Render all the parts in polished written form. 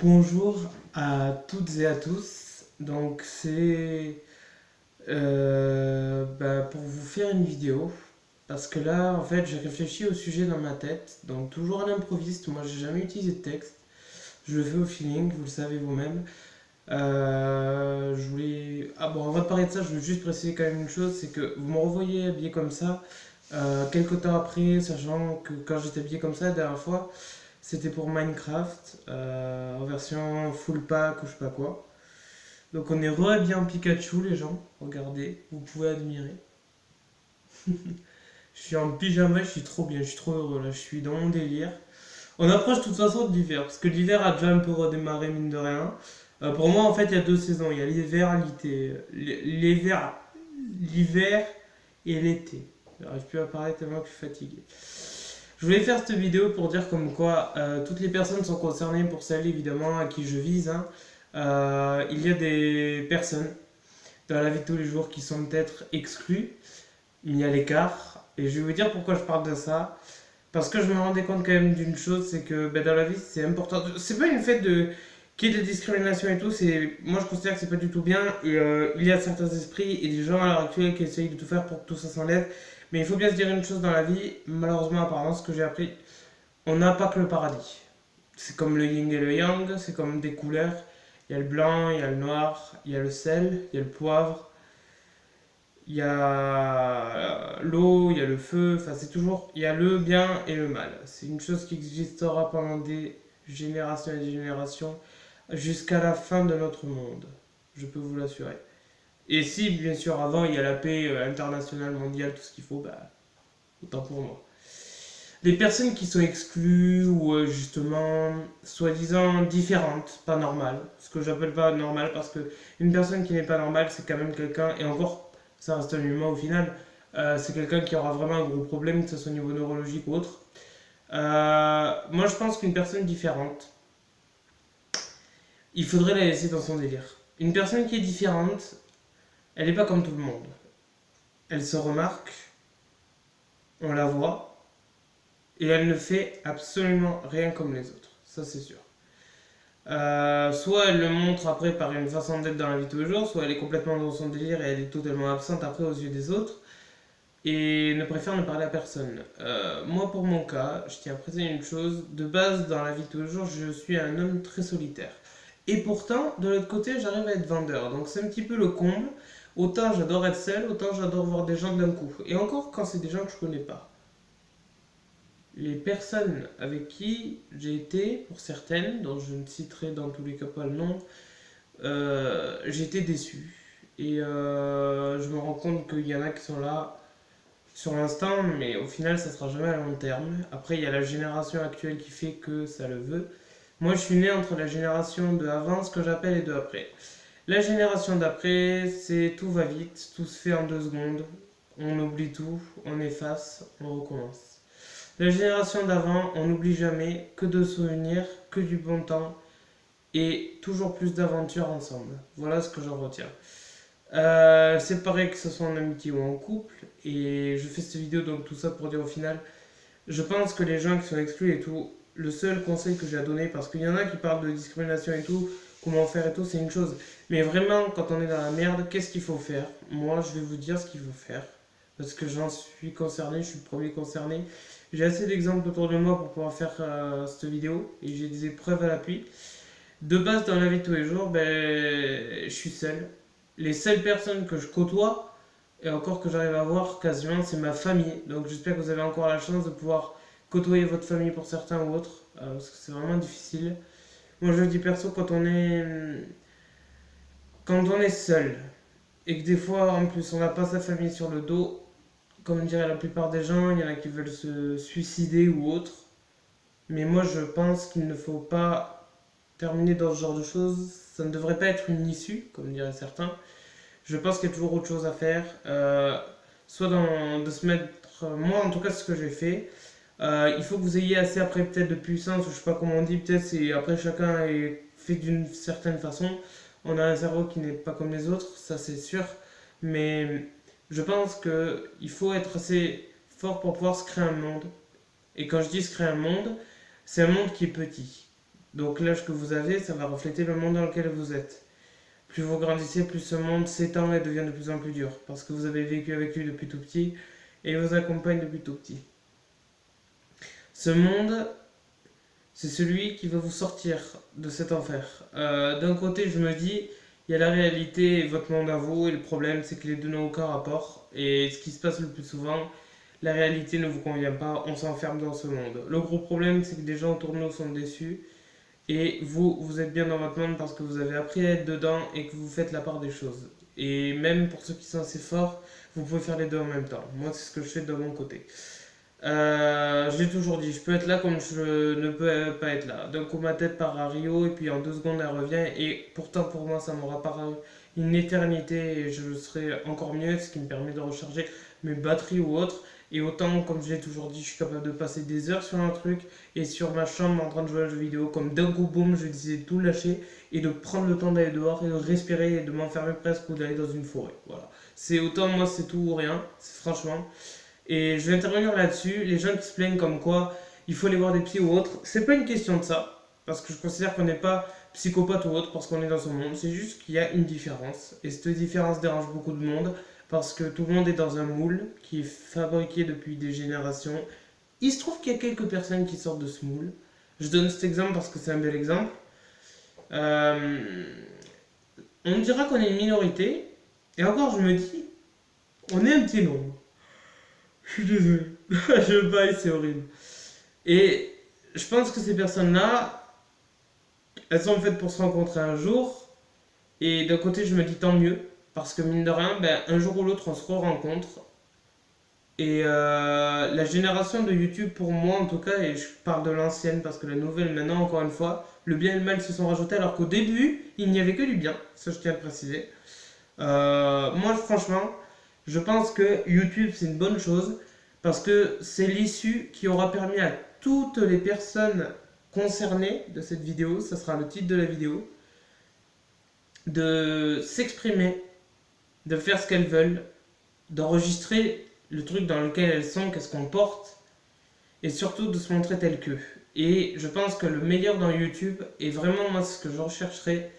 Bonjour à toutes et à tous. Donc c'est pour vous faire une vidéo parce que là en fait j'ai réfléchi au sujet dans ma tête. Donc toujours à l'improviste. Moi j'ai jamais utilisé de texte. Je le fais au feeling. Vous le savez vous-même. Je voulais avant de parler de ça, je veux juste préciser quand même une chose, c'est que vous me revoyez habillé comme ça. Quelques temps après, sachant que quand j'étais habillé comme ça la dernière fois, c'était pour Minecraft, en version full pack ou je sais pas quoi. Donc on est re-habillé en Pikachu, les gens. Regardez, vous pouvez admirer. Je suis en pyjama, je suis trop bien, je suis trop heureux là, je suis dans mon délire. On approche de toute façon de l'hiver, parce que l'hiver a déjà un peu redémarré, mine de rien. Pour moi, en fait, il y a deux saisons. Il y a l'hiver, l'hiver et l'été. J'arrive plus à parler tellement que je suis fatigué. Je voulais faire cette vidéo pour dire comme quoi toutes les personnes sont concernées, pour celles évidemment à qui je vise, hein. Il y a des personnes dans la vie de tous les jours qui sont peut-être exclues, mis à l'écart. Et je vais vous dire pourquoi je parle de ça. Parce que je me rendais compte quand même d'une chose, c'est que dans la vie c'est important. C'est pas une fait de qu'il y ait des discriminations et tout, moi je considère que c'est pas du tout bien. Et il y a certains esprits et des gens à l'heure actuelle qui essayent de tout faire pour que tout ça s'enlève. Mais il faut bien se dire une chose dans la vie, malheureusement apparemment ce que j'ai appris, on n'a pas que le paradis. C'est comme le yin et le yang, c'est comme des couleurs. Il y a le blanc, il y a le noir, il y a le sel, il y a le poivre, il y a l'eau, il y a le feu, enfin c'est toujours, il y a le bien et le mal. C'est une chose qui existera pendant des générations et des générations jusqu'à la fin de notre monde, je peux vous l'assurer. Et si bien sûr avant il y a la paix internationale, mondiale, tout ce qu'il faut, autant pour moi. Les personnes qui sont exclues ou justement soi-disant différentes, pas normales, ce que j'appelle pas normal parce que une personne qui n'est pas normale c'est quand même quelqu'un, et encore ça reste un humain au final, c'est quelqu'un qui aura vraiment un gros problème, que ce soit au niveau neurologique ou autre. Moi je pense qu'une personne différente, il faudrait la laisser dans son délire. Une personne qui est différente, elle n'est pas comme tout le monde. Elle se remarque, on la voit, et elle ne fait absolument rien comme les autres. Ça, c'est sûr. Soit elle le montre après par une façon d'être dans la vie de tous les jours, soit elle est complètement dans son délire et elle est totalement absente après aux yeux des autres et ne préfère ne parler à personne. Moi, pour mon cas, je tiens à préciser une chose. De base, dans la vie de tous les jours, je suis un homme très solitaire. Et pourtant, de l'autre côté, j'arrive à être vendeur. Donc c'est un petit peu le comble. Autant j'adore être seul, autant j'adore voir des gens d'un coup. Et encore quand c'est des gens que je connais pas. Les personnes avec qui j'ai été, pour certaines, dont je ne citerai dans tous les cas pas le nom, j'ai été déçu. Et je me rends compte qu'il y en a qui sont là sur l'instant, mais au final, ça sera jamais à long terme. Après, il y a la génération actuelle qui fait que ça le veut. Moi, je suis né entre la génération de avant, ce que j'appelle, et de après. La génération d'après, c'est tout va vite, tout se fait en 2 secondes. On oublie tout, on efface, on recommence. La génération d'avant, on n'oublie jamais que de souvenirs, que du bon temps et toujours plus d'aventures ensemble. Voilà ce que j'en retiens. C'est pareil que ce soit en amitié ou en couple, et je fais cette vidéo donc tout ça pour dire au final, je pense que les gens qui sont exclus et tout, le seul conseil que j'ai à donner, parce qu'il y en a qui parlent de discrimination et tout, comment faire et tout, c'est une chose. Mais vraiment, quand on est dans la merde, qu'est-ce qu'il faut faire? Moi, je vais vous dire ce qu'il faut faire. Parce que j'en suis concerné, je suis le premier concerné. J'ai assez d'exemples autour de moi pour pouvoir faire cette vidéo et j'ai des épreuves à l'appui. De base, dans la vie de tous les jours, je suis seul. Les seules personnes que je côtoie, et encore que j'arrive à voir quasiment, c'est ma famille. Donc j'espère que vous avez encore la chance de pouvoir côtoyer votre famille pour certains ou autres, parce que c'est vraiment difficile. Moi je le dis perso, quand on est seul, et que des fois en plus on n'a pas sa famille sur le dos, comme dirait la plupart des gens, il y en a qui veulent se suicider ou autre. Mais moi je pense qu'il ne faut pas terminer dans ce genre de choses. Ça ne devrait pas être une issue, comme diraient certains. Je pense qu'il y a toujours autre chose à faire. Soit de se mettre. Moi, en tout cas, c'est ce que j'ai fait. Il faut que vous ayez assez après, peut-être, de puissance, ou je sais pas comment on dit, peut-être, c'est après chacun est fait d'une certaine façon. On a un cerveau qui n'est pas comme les autres, ça c'est sûr. Mais je pense qu'il faut être assez fort pour pouvoir se créer un monde. Et quand je dis se créer un monde, c'est un monde qui est petit. Donc l'âge que vous avez, ça va refléter le monde dans lequel vous êtes. Plus vous grandissez, plus ce monde s'étend et devient de plus en plus dur. Parce que vous avez vécu avec lui depuis tout petit et il vous accompagne depuis tout petit. Ce monde, c'est celui qui va vous sortir de cet enfer. D'un côté, je me dis, il y a la réalité et votre monde à vous, et le problème, c'est que les deux n'ont aucun rapport. Et ce qui se passe le plus souvent, la réalité ne vous convient pas, on s'enferme dans ce monde. Le gros problème, c'est que des gens autour de nous sont déçus, et vous, vous êtes bien dans votre monde parce que vous avez appris à être dedans et que vous faites la part des choses. Et même pour ceux qui sont assez forts, vous pouvez faire les deux en même temps. Moi, c'est ce que je fais de mon côté. Je l'ai toujours dit, je peux être là comme je ne peux pas être là. D'un coup, ma tête part à Rio et puis en 2 secondes, elle revient. Et pourtant, pour moi, ça m'aura paru une éternité et je serai encore mieux, ce qui me permet de recharger mes batteries ou autres. Et autant, comme je l'ai toujours dit, je suis capable de passer des heures sur un truc et sur ma chambre en train de jouer à un jeu vidéo. Comme d'un coup, boum, je disais tout lâcher et de prendre le temps d'aller dehors et de respirer et de m'enfermer presque ou d'aller dans une forêt. Voilà. C'est autant, moi, c'est tout ou rien, franchement. Et je vais intervenir là-dessus. Les gens qui se plaignent comme quoi il faut aller voir des psys ou autre, c'est pas une question de ça. Parce que je considère qu'on n'est pas psychopathe ou autre parce qu'on est dans ce monde. C'est juste qu'il y a une différence. Et cette différence dérange beaucoup de monde parce que tout le monde est dans un moule qui est fabriqué depuis des générations. Il se trouve qu'il y a quelques personnes qui sortent de ce moule. Je donne cet exemple parce que c'est un bel exemple. Euh, on dira qu'on est une minorité. Et encore, je me dis, on est un petit nombre. Je suis désolé. Je baille, c'est horrible. Et je pense que ces personnes-là, elles sont faites pour se rencontrer un jour. Et d'un côté, je me dis tant mieux. Parce que mine de rien, ben, un jour ou l'autre, on se re-rencontre. Et la génération de YouTube, pour moi en tout cas, et je parle de l'ancienne parce que la nouvelle, maintenant, encore une fois, le bien et le mal se sont rajoutés alors qu'au début, il n'y avait que du bien. Ça, je tiens à le préciser. Moi, franchement, je pense que YouTube, c'est une bonne chose parce que c'est l'issue qui aura permis à toutes les personnes concernées de cette vidéo, ça sera le titre de la vidéo, de s'exprimer, de faire ce qu'elles veulent, d'enregistrer le truc dans lequel elles sont, qu'est-ce qu'on porte, et surtout de se montrer tel qu'eux. Et je pense que le meilleur dans YouTube, et vraiment moi ce que je rechercherais,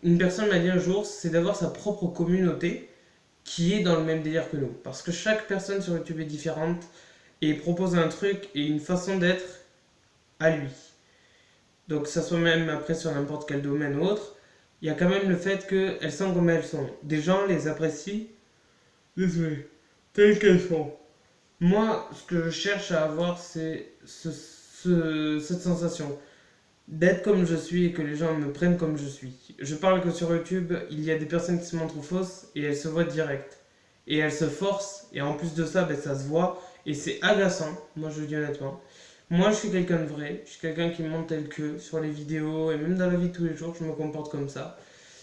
une personne m'a dit un jour, c'est d'avoir sa propre communauté qui est dans le même délire que nous. Parce que chaque personne sur YouTube est différente et propose un truc et une façon d'être à lui. Donc ça soit même après sur n'importe quel domaine ou autre, il y a quand même le fait qu'elles sont comme elles sont. Des gens les apprécient, désolé, telles qu'elles sont. Moi, ce que je cherche à avoir, c'est cette sensation d'être comme je suis et que les gens me prennent comme je suis. Je parle que sur YouTube, il y a des personnes qui se montrent fausses et elles se voient direct. Et elles se forcent, et en plus de ça, ben, ça se voit, et c'est agaçant, moi je le dis honnêtement. Moi je suis quelqu'un de vrai, je suis quelqu'un qui me montre tel que sur les vidéos, et même dans la vie de tous les jours, je me comporte comme ça.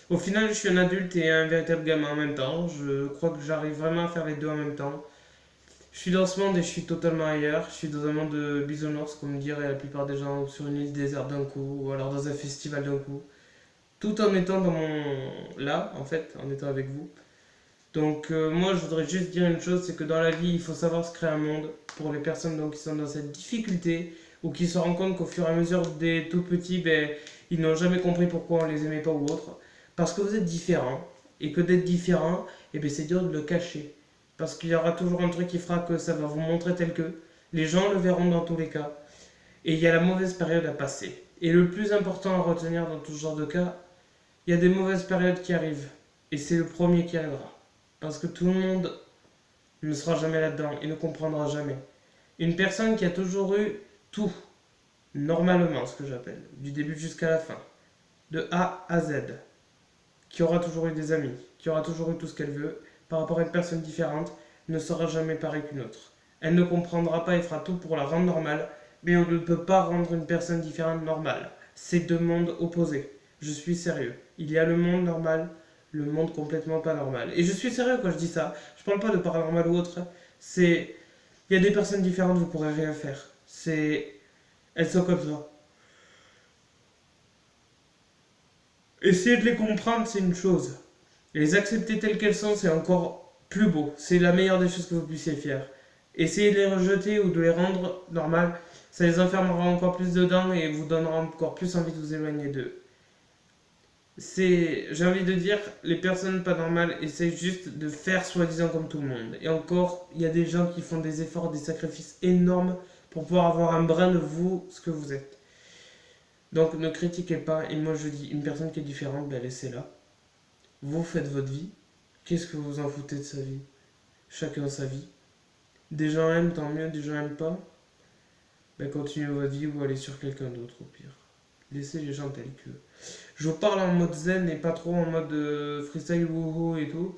Au final, je suis un adulte et un véritable gamin en même temps. Je crois que j'arrive vraiment à faire les deux en même temps. Je suis dans ce monde et je suis totalement ailleurs. Je suis dans un monde de bisounours, comme diraient la plupart des gens, sur une île déserte d'un coup, ou alors dans un festival d'un coup. Tout en étant dans mon... là, en fait, en étant avec vous. Donc moi, je voudrais juste dire une chose, c'est que dans la vie, il faut savoir se créer un monde pour les personnes donc, qui sont dans cette difficulté, ou qui se rendent compte qu'au fur et à mesure des tout petits, ben, ils n'ont jamais compris pourquoi on les aimait pas ou autre. Parce que vous êtes différents, et que d'être différent, eh ben, c'est dur de le cacher. Parce qu'il y aura toujours un truc qui fera que ça va vous montrer tel que. Les gens le verront dans tous les cas. Et il y a la mauvaise période à passer. Et le plus important à retenir dans tout ce genre de cas, il y a des mauvaises périodes qui arrivent. Et c'est le premier qui arrivera. Parce que tout le monde ne sera jamais là-dedans et ne comprendra jamais. Une personne qui a toujours eu tout, normalement, ce que j'appelle, du début jusqu'à la fin, de A à Z, qui aura toujours eu des amis, qui aura toujours eu tout ce qu'elle veut, par rapport à une personne différente, ne sera jamais pareille qu'une autre. Elle ne comprendra pas et fera tout pour la rendre normale, mais on ne peut pas rendre une personne différente normale. C'est deux mondes opposés. Je suis sérieux. Il y a le monde normal, le monde complètement pas normal. Et je suis sérieux quand je dis ça. Je parle pas de paranormal ou autre. C'est... Il y a des personnes différentes, vous pourrez rien faire. C'est... Elles sont comme ça. Essayer de les comprendre, c'est une chose. Et les accepter telles qu'elles sont, c'est encore plus beau. C'est la meilleure des choses que vous puissiez faire. Essayer de les rejeter ou de les rendre normales, ça les enfermera encore plus dedans et vous donnera encore plus envie de vous éloigner d'eux. J'ai envie de dire, les personnes pas normales essayent juste de faire soi-disant comme tout le monde. Et encore, il y a des gens qui font des efforts, des sacrifices énormes pour pouvoir avoir un brin de vous, ce que vous êtes. Donc ne critiquez pas, et moi je dis, une personne qui est différente, ben laissez-la. Vous faites votre vie. Qu'est-ce que vous en foutez de sa vie? Chacun sa vie. Des gens aiment, tant mieux, des gens aiment pas. Ben continuez votre vie ou allez sur quelqu'un d'autre au pire. Laissez les gens tels que. Je vous parle en mode zen et pas trop en mode freestyle woohoo et tout.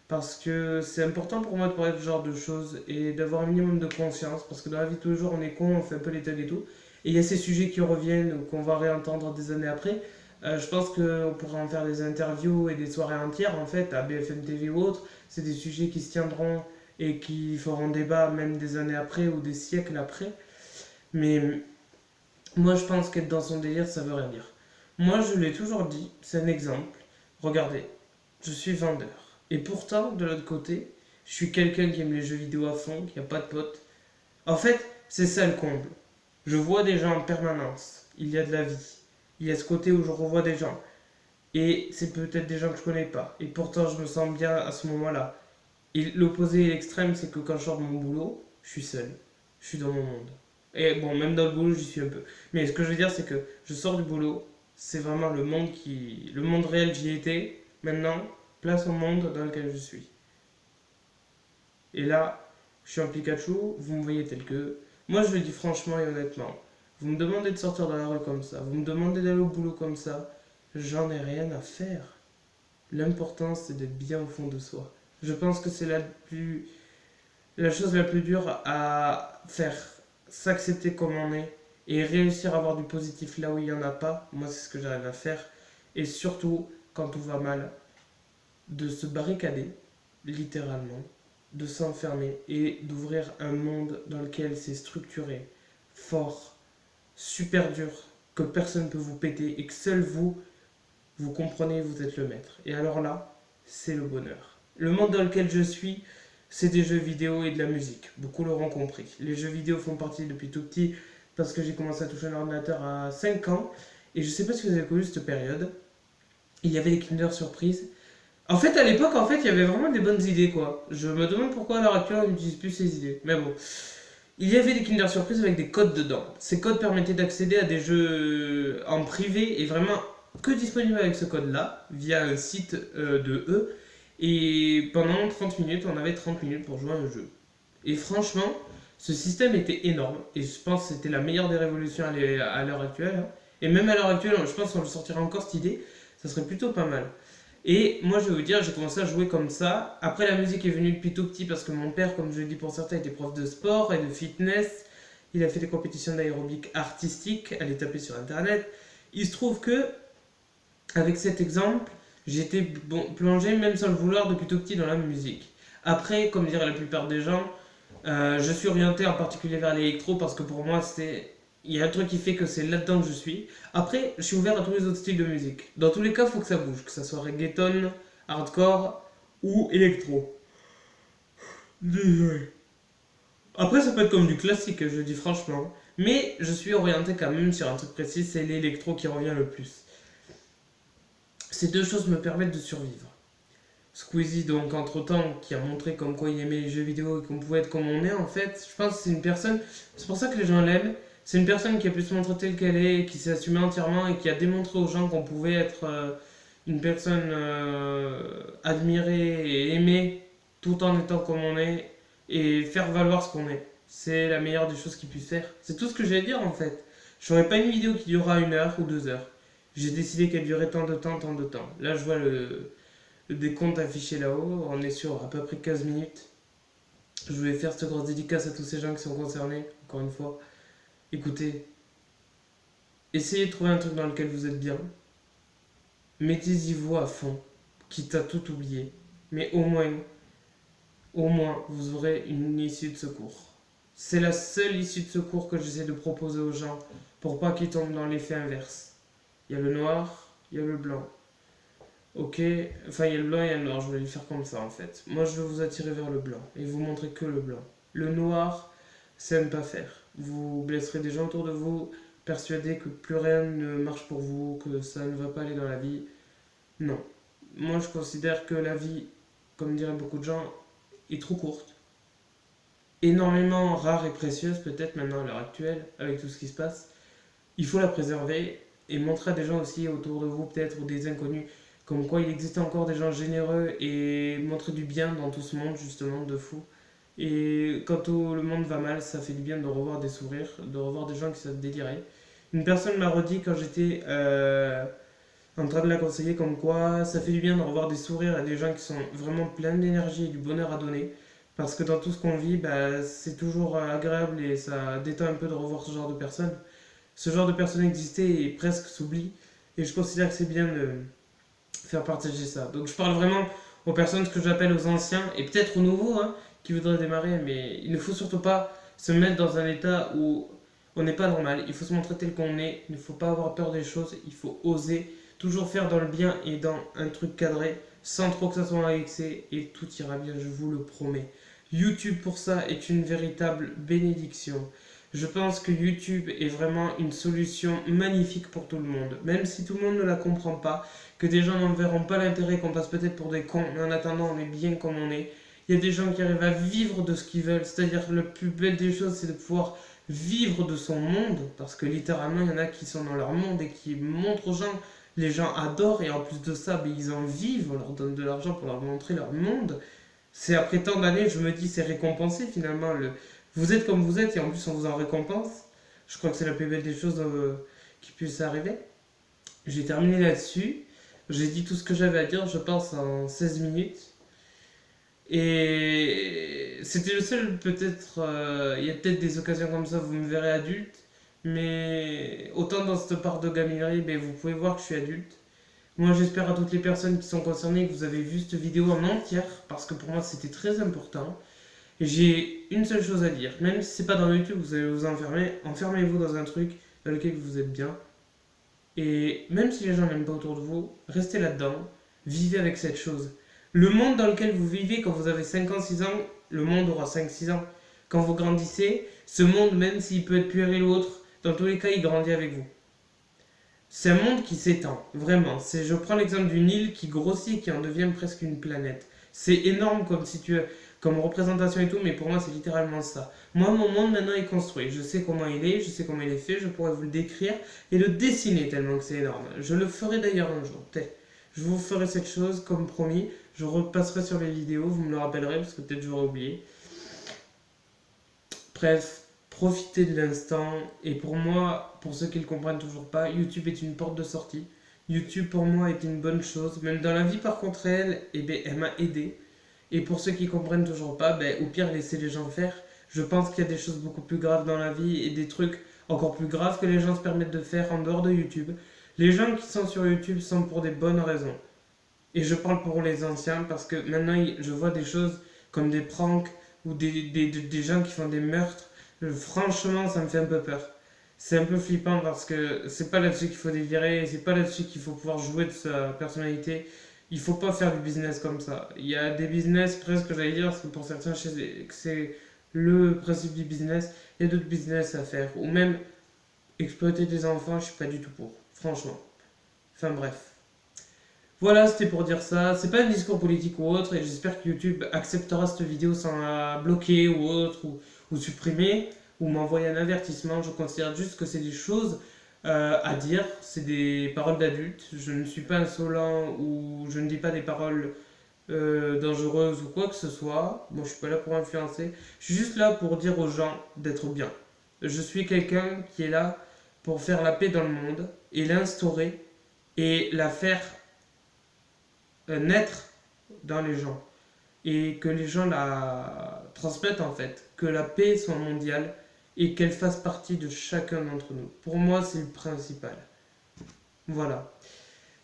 Parce que c'est important pour moi de parler de ce genre de choses et d'avoir un minimum de conscience. Parce que dans la vie de tous les jours, on est con, on fait un peu les thugs et tout. Et il y a ces sujets qui reviennent ou qu'on va réentendre des années après. Je pense qu'on pourrait en faire des interviews et des soirées entières en fait à BFM TV ou autre. C'est des sujets qui se tiendront et qui feront débat même des années après ou des siècles après. Mais moi je pense qu'être dans son délire ça veut rien dire. Moi je l'ai toujours dit, c'est un exemple. Regardez, je suis vendeur. Et pourtant de l'autre côté, je suis quelqu'un qui aime les jeux vidéo à fond, qui a pas de potes. En fait, c'est ça le comble. Je vois des gens en permanence. Il y a de la vie. Il y a ce côté où je revois des gens. Et c'est peut-être des gens que je connais pas. Et pourtant, je me sens bien à ce moment-là. Et l'opposé et l'extrême, c'est que quand je sors de mon boulot, je suis seul. Je suis dans mon monde. Et bon, même dans le boulot, j'y suis un peu. Mais ce que je veux dire, c'est que je sors du boulot, c'est vraiment le monde qui. Le monde réel, j'y étais. Maintenant, place au monde dans lequel je suis. Et là, je suis un Pikachu, vous me voyez tel que. Moi, je le dis franchement et honnêtement. Vous me demandez de sortir dans la rue comme ça, vous me demandez d'aller au boulot comme ça, j'en ai rien à faire. L'important, c'est d'être bien au fond de soi. Je pense que c'est la chose la plus dure à faire. S'accepter comme on est et réussir à avoir du positif là où il n'y en a pas. Moi, c'est ce que j'arrive à faire. Et surtout, quand tout va mal, de se barricader, littéralement, de s'enfermer et d'ouvrir un monde dans lequel c'est structuré, fort, super dur, que personne ne peut vous péter et que seul vous, vous comprenez, vous êtes le maître. Et alors là, c'est le bonheur. Le monde dans lequel je suis, c'est des jeux vidéo et de la musique. Beaucoup l'auront compris. Les jeux vidéo font partie depuis tout petit parce que j'ai commencé à toucher un ordinateur à 5 ans. Et je sais pas si vous avez connu cette période. Il y avait des Kinder Surprise. En fait, à l'époque, il y avait vraiment des bonnes idées, quoi. Je me demande pourquoi à l'heure actuelle on n'utilise plus ces idées. Mais bon. Il y avait des Kinder Surprise avec des codes dedans. Ces codes permettaient d'accéder à des jeux en privé et vraiment que disponibles avec ce code-là, via un site de eux. Et pendant 30 minutes, on avait 30 minutes pour jouer à un jeu. Et franchement, ce système était énorme. Et je pense que c'était la meilleure des révolutions à l'heure actuelle. Hein. Et même à l'heure actuelle, je pense qu'on le sortirait encore cette idée. Ça serait plutôt pas mal. Et moi, je vais vous dire, j'ai commencé à jouer comme ça. Après, la musique est venue depuis tout petit parce que mon père, comme je l'ai dit pour certains, était prof de sport et de fitness. Il a fait des compétitions d'aérobic artistique. Allez taper sur internet. Il se trouve que, avec cet exemple, j'étais plongé, même sans le vouloir, depuis tout petit dans la musique. Après, comme dirait la plupart des gens, je suis orienté en particulier vers l'électro parce que pour moi, il y a un truc qui fait que c'est là-dedans que je suis. Après, je suis ouvert à tous les autres styles de musique. Dans tous les cas, il faut que ça bouge, que ça soit reggaeton, hardcore ou électro. Désolé. Après, ça peut être comme du classique, je le dis franchement. Mais je suis orienté quand même sur un truc précis, c'est l'électro qui revient le plus. Ces deux choses me permettent de survivre. Squeezie, donc, entre-temps, qui a montré comme quoi il aimait les jeux vidéo et qu'on pouvait être comme on est, en fait, je pense que c'est une personne, c'est pour ça que les gens l'aiment, c'est une personne qui a pu se montrer telle qu'elle est, qui s'est assumée entièrement et qui a démontré aux gens qu'on pouvait être une personne admirée et aimée tout en étant comme on est et faire valoir ce qu'on est. C'est la meilleure des choses qu'il puisse faire. C'est tout ce que j'ai à dire en fait. Je ferai pas une vidéo qui durera 1 heure ou 2 heures. J'ai décidé qu'elle durait tant de temps, tant de temps. Là, je vois le décompte affiché là-haut. On est sur à peu près 15 minutes. Je voulais faire cette grosse dédicace à tous ces gens qui sont concernés, encore une fois. Écoutez, essayez de trouver un truc dans lequel vous êtes bien. Mettez-y vous à fond, quitte à tout oublier. Mais au moins, vous aurez une issue de secours. C'est la seule issue de secours que j'essaie de proposer aux gens pour pas qu'ils tombent dans l'effet inverse. Il y a le noir, il y a le blanc. Ok, enfin il y a le blanc et il y a le noir, je voulais le faire comme ça en fait. Moi je veux vous attirer vers le blanc et vous montrer que le blanc. Le noir, c'est à ne pas faire. vous blesserez des gens autour de vous, persuadés que plus rien ne marche pour vous, que ça ne va pas aller dans la vie. Non. Moi, je considère que la vie, comme diraient beaucoup de gens, est trop courte. Énormément rare et précieuse, peut-être maintenant à l'heure actuelle, avec tout ce qui se passe. Il faut la préserver et montrer à des gens aussi autour de vous, peut-être, ou des inconnus, comme quoi il existe encore des gens généreux et montrer du bien dans tout ce monde, justement, de fou. Et quand tout le monde va mal, ça fait du bien de revoir des sourires, de revoir des gens qui savent délirer. Une personne m'a redit quand j'étais en train de la conseiller comme quoi ça fait du bien de revoir des sourires à des gens qui sont vraiment pleins d'énergie et du bonheur à donner. Parce que dans tout ce qu'on vit, bah, c'est toujours agréable et ça détend un peu de revoir ce genre de personnes. Ce genre de personnes existait et presque s'oublie. Et je considère que c'est bien de faire partager ça. Donc je parle vraiment aux personnes que j'appelle aux anciens et peut-être aux nouveaux hein, qui voudraient démarrer. Mais il ne faut surtout pas se mettre dans un état où on n'est pas normal. Il faut se montrer tel qu'on est. Il ne faut pas avoir peur des choses. Il faut oser. Toujours faire dans le bien et dans un truc cadré sans trop que ça soit un excès et tout ira bien, je vous le promets. YouTube pour ça est une véritable bénédiction. Je pense que YouTube est vraiment une solution magnifique pour tout le monde, même si tout le monde ne la comprend pas, que des gens n'en verront pas l'intérêt, qu'on passe peut-être pour des cons, mais en attendant, on est bien comme on est. Il y a des gens qui arrivent à vivre de ce qu'ils veulent, c'est-à-dire que la plus belle des choses, c'est de pouvoir vivre de son monde, parce que littéralement, il y en a qui sont dans leur monde et qui montrent aux gens, les gens adorent, et en plus de ça, ben, ils en vivent, on leur donne de l'argent pour leur montrer leur monde. C'est après tant d'années, je me dis, c'est récompensé finalement. Vous êtes comme vous êtes et en plus on vous en récompense. Je crois que c'est la plus belle des choses qui puisse arriver. J'ai terminé là-dessus. J'ai dit tout ce que j'avais à dire, je pense, en 16 minutes. Et c'était le seul, peut-être, il y a peut-être des occasions comme ça, vous me verrez adulte. Mais autant dans cette part de gaminerie, ben, vous pouvez voir que je suis adulte. Moi, j'espère à toutes les personnes qui sont concernées que vous avez vu cette vidéo en entière, parce que pour moi, c'était très important. Et j'ai une seule chose à dire, même si c'est pas dans YouTube, vous allez vous enfermer, enfermez-vous dans un truc dans lequel vous êtes bien. Et même si les gens n'aiment pas autour de vous, restez là-dedans, vivez avec cette chose. Le monde dans lequel vous vivez quand vous avez 5 ans, 6 ans, le monde aura 5 6 ans. Quand vous grandissez, ce monde, même s'il peut être puéril ou autre, dans tous les cas, il grandit avec vous. C'est un monde qui s'étend, vraiment. Je prends l'exemple d'une île qui grossit et qui en devient presque une planète. C'est énorme comme représentation et tout, mais pour moi c'est littéralement ça. Moi, mon monde maintenant est construit. Je sais comment il est, je sais comment il est fait, je pourrais vous le décrire et le dessiner tellement que c'est énorme. Je le ferai d'ailleurs un jour, peut-être. Je vous ferai cette chose comme promis. Je repasserai sur les vidéos, vous me le rappellerez parce que peut-être j'aurais oublié. Bref, profitez de l'instant. Et pour moi, pour ceux qui ne le comprennent toujours pas, YouTube est une porte de sortie. YouTube pour moi est une bonne chose. Même dans la vie par contre elle, eh ben, elle m'a aidé. Et pour ceux qui ne comprennent toujours pas, ben, au pire laissez les gens faire. Je pense qu'il y a des choses beaucoup plus graves dans la vie et des trucs encore plus graves que les gens se permettent de faire en dehors de YouTube. Les gens qui sont sur YouTube sont pour des bonnes raisons. Et je parle pour les anciens parce que maintenant je vois des choses comme des pranks ou des gens qui font des meurtres. Franchement, ça me fait un peu peur. C'est un peu flippant parce que c'est pas là-dessus qu'il faut délirer, c'est pas là-dessus qu'il faut pouvoir jouer de sa personnalité. Il faut pas faire du business comme ça. Il y a des business, presque j'allais dire, parce que pour certains, je sais que c'est le principe du business. Il y a d'autres business à faire. Ou même exploiter des enfants, je suis pas du tout pour. Franchement. Enfin bref. Voilà, c'était pour dire ça. C'est pas un discours politique ou autre, et j'espère que YouTube acceptera cette vidéo sans la bloquer ou autre, ou supprimer, ou m'envoyer un avertissement. Je considère juste que c'est des choses à dire, c'est des paroles d'adultes. Je ne suis pas insolent ou je ne dis pas des paroles dangereuses ou quoi que ce soit. Moi, je suis pas là pour influencer. Je suis juste là pour dire aux gens d'être bien. Je suis quelqu'un qui est là pour faire la paix dans le monde et l'instaurer et la faire naître dans les gens et que les gens la transmettent en fait, que la paix soit mondiale et qu'elle fasse partie de chacun d'entre nous. Pour moi, c'est le principal. Voilà.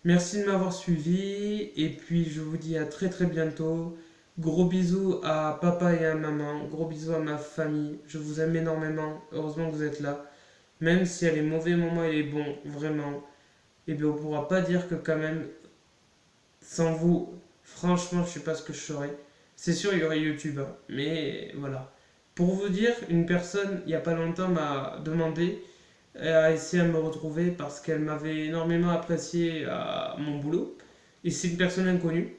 Merci de m'avoir suivi et puis je vous dis à très très bientôt. Gros bisous à papa et à maman, gros bisous à ma famille. Je vous aime énormément. Heureusement que vous êtes là. Même s'il y a les mauvais moments et les bons, vraiment, et bien on pourra pas dire que quand même sans vous, franchement, je sais pas ce que je ferais. C'est sûr, il y aurait YouTube, hein, mais voilà. Pour vous dire, une personne, il n'y a pas longtemps, m'a demandé, a essayé à me retrouver parce qu'elle m'avait énormément apprécié à mon boulot. Et c'est une personne inconnue.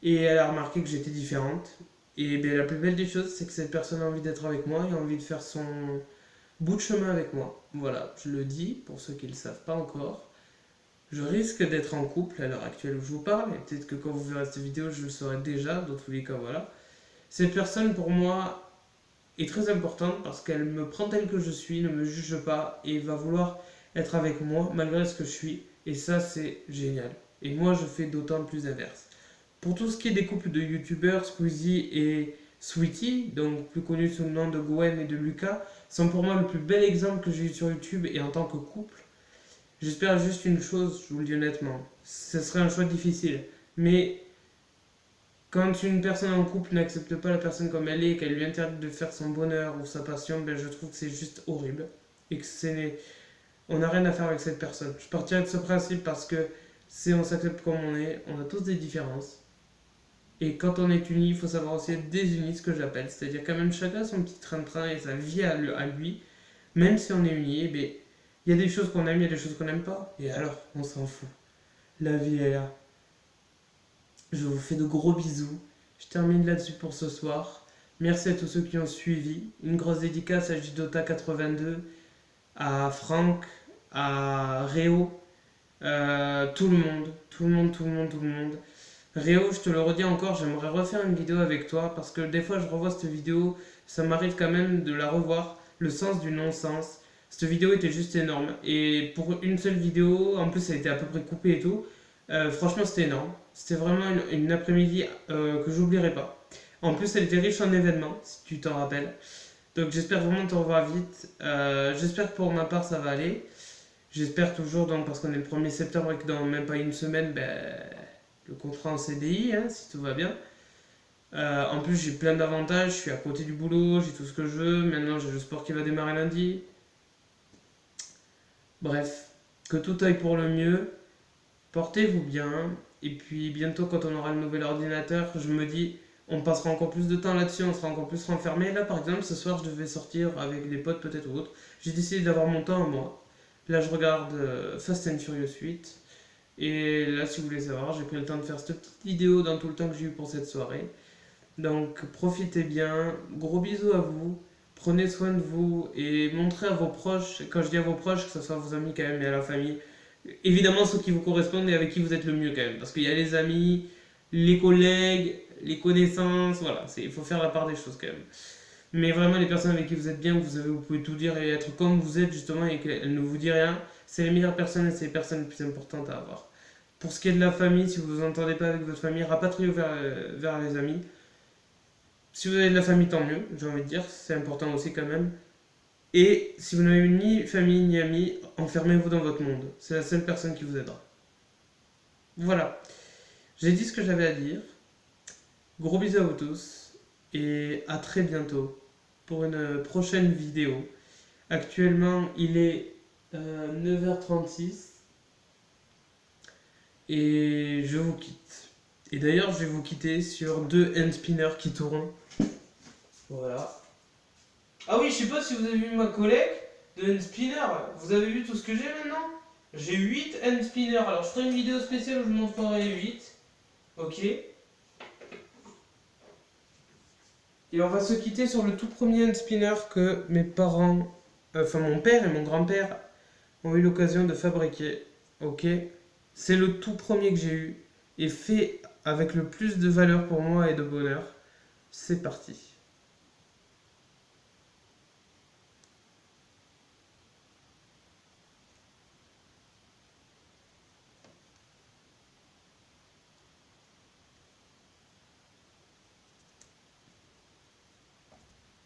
Et elle a remarqué que j'étais différente. Et bien, la plus belle des choses, c'est que cette personne a envie d'être avec moi et a envie de faire son bout de chemin avec moi. Voilà, je le dis pour ceux qui ne le savent pas encore. Je risque d'être en couple à l'heure actuelle où je vous parle. Et peut-être que quand vous verrez cette vidéo, je le saurai déjà. Dans tous les cas, voilà. Cette personne, pour moi, est très importante parce qu'elle me prend tel que je suis, ne me juge pas et va vouloir être avec moi malgré ce que je suis. Et ça, c'est génial. Et moi, je fais d'autant plus inverse. Pour tout ce qui est des couples de youtubeurs, Squeezie et Sweetie, donc plus connus sous le nom de Gwen et de Lucas, sont pour moi le plus bel exemple que j'ai eu sur YouTube et en tant que couple. J'espère juste une chose, je vous le dis honnêtement, ce serait un choix difficile, mais quand une personne en couple n'accepte pas la personne comme elle est et qu'elle lui interdit de faire son bonheur ou sa passion, ben je trouve que c'est juste horrible et que on n'a rien à faire avec cette personne. Je partirais de ce principe parce que si on s'accepte comme on a tous des différences. Et quand on est unis, il faut savoir aussi être désunis, ce que j'appelle. C'est-à-dire quand même chacun son petit train-train et sa vie à lui. Même si on est unis, eh bien, il y a des choses qu'on aime, il y a des choses qu'on n'aime pas. Et alors, on s'en fout. La vie est là. Je vous fais de gros bisous. Je termine là-dessus pour ce soir. Merci à tous ceux qui ont suivi. Une grosse dédicace à Jidota82, à Franck, à Réo, tout le monde, tout le monde, tout le monde, tout le monde. Réo, je te le redis encore, j'aimerais refaire une vidéo avec toi parce que des fois je revois cette vidéo, ça m'arrive quand même de la revoir, le sens du non-sens. Cette vidéo était juste énorme et pour une seule vidéo, en plus elle était à peu près coupée et tout, franchement c'était énorme. C'était vraiment une après-midi que j'oublierai pas. En plus elle était riche en événements, si tu t'en rappelles. Donc j'espère vraiment te revoir vite. J'espère que pour ma part ça va aller. J'espère toujours, donc, parce qu'on est le 1er septembre et que dans même pas une semaine, le contrat en CDI, hein, si tout va bien. En plus, j'ai plein d'avantages. Je suis à côté du boulot, j'ai tout ce que je veux. Maintenant, j'ai le sport qui va démarrer lundi. Bref, que tout aille pour le mieux. Portez-vous bien. Et puis, bientôt, quand on aura le nouvel ordinateur, je me dis, on passera encore plus de temps là-dessus, on sera encore plus renfermé. Là, par exemple, ce soir, je devais sortir avec des potes, peut-être ou autre. J'ai décidé d'avoir mon temps à moi. Là, je regarde Fast and Furious 8. Et là, si vous voulez savoir, j'ai pris le temps de faire cette petite vidéo dans tout le temps que j'ai eu pour cette soirée. Donc, profitez bien. Gros bisous à vous. Prenez soin de vous et montrez à vos proches, quand je dis à vos proches, que ce soit vos amis quand même et à la famille, évidemment ceux qui vous correspondent et avec qui vous êtes le mieux quand même. Parce qu'il y a les amis, les collègues, les connaissances, voilà, il faut faire la part des choses quand même. Mais vraiment, les personnes avec qui vous êtes bien, vous pouvez tout dire et être comme vous êtes justement et qu'elles ne vous disent rien, c'est les meilleures personnes et c'est les personnes les plus importantes à avoir. Pour ce qui est de la famille, si vous vous entendez pas avec votre famille, rapatriez vers les amis. Si vous avez de la famille, tant mieux, j'ai envie de dire, c'est important aussi quand même. Et si vous n'avez ni famille ni amis, enfermez-vous dans votre monde. C'est la seule personne qui vous aidera. Voilà, j'ai dit ce que j'avais à dire. Gros bisous à vous tous et à très bientôt pour une prochaine vidéo. Actuellement, il est 9h36 et je vous quitte. Et d'ailleurs, je vais vous quitter sur 2 hand spinners qui tournent. Voilà. Ah oui, je sais pas si vous avez vu ma collecte de hand spinners. Vous avez vu tout ce que j'ai maintenant? J'ai 8 hand spinners. Alors, je ferai une vidéo spéciale où je vous montrerai les 8. Ok. Et on va se quitter sur le tout premier hand spinner que mes parents, enfin mon père et mon grand-père ont eu l'occasion de fabriquer. Ok. C'est le tout premier que j'ai eu et fait avec le plus de valeur pour moi et de bonheur. C'est parti.